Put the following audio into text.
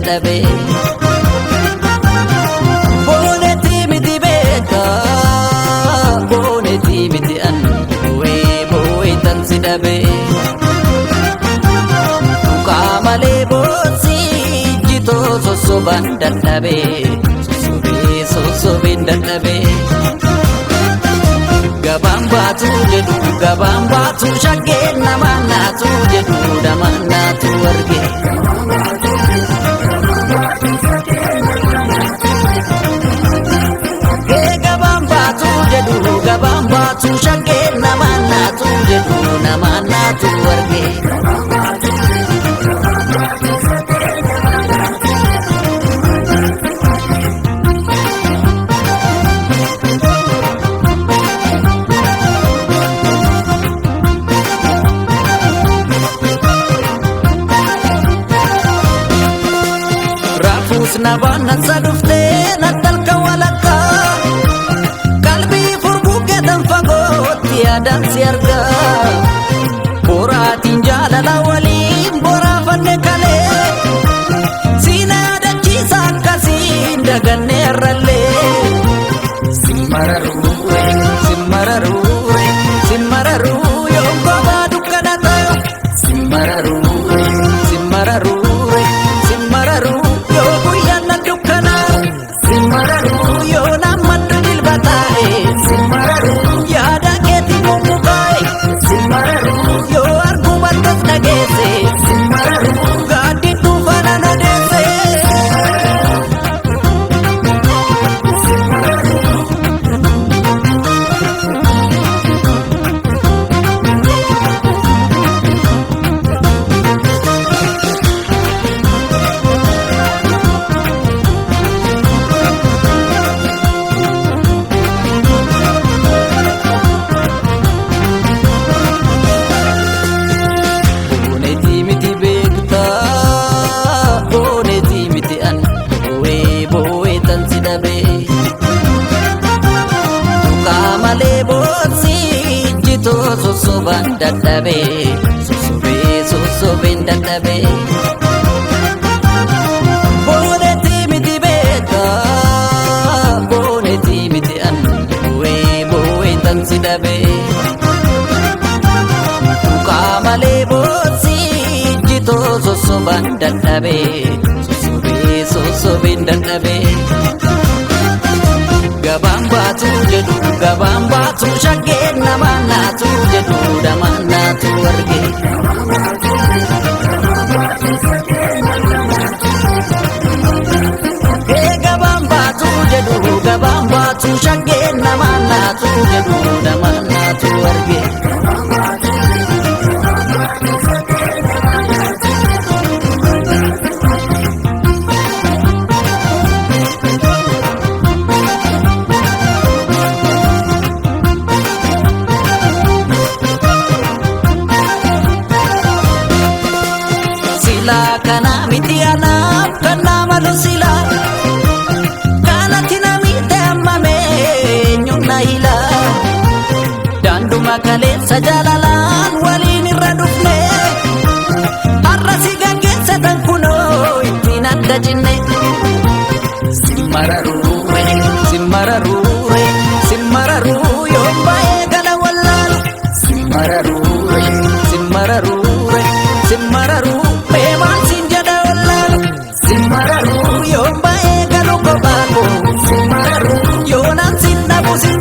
dadhabe booneti miti beeka booneti miti an bu'ee tan si dhabe mukaamalee boonsi jitoo sosobaan dadhabe sosobeen dadhabe gabaan baatu jedhu gabaan baatu shaggee namaan naatu jedhu namaan naatu arge gabaan baatu jedhu gabaan baatu shaggee namaan naatu jedhu namaan naatu arge Nabanan sa dufte natalka walaka kalbi furbuke tan fagot tiadan siarga boratin jalala walin bora fanne kale sina dachisa kasin daganne ralle simararu simararu simararu yongo badukana tayo simararu simararu simararu mukaamalee boonsi jitoo sosobaan dadhabe sosobeen dadhabe booneti miti beeka booneti miti an bu'ee tan si dhabe mukaamalee boonsi jitoo sosobaan dadhabe sosobeen dadhabe gabaan baatu jedhu gabaan baatu shaggee namaan naatu jedhu namaan naatu arge gabaan baatu jedhu gabaan baatu shaggee namaan naatu jedhu namaan naatu arge kana miti anaaf kan nama lusila kanatti namitte ammame eenyumna hila daanduma kaleessa jaalalaan waliin irra dhufne har'asi gaggeessatan kunoo ittiin adda jinne simmararuu simmararuu simmararuu yoo baay'ee gala wallaalu simmararuu simmararuu simmararuu simararu yo bae galu ko bago simararu yo nan sin nabu sin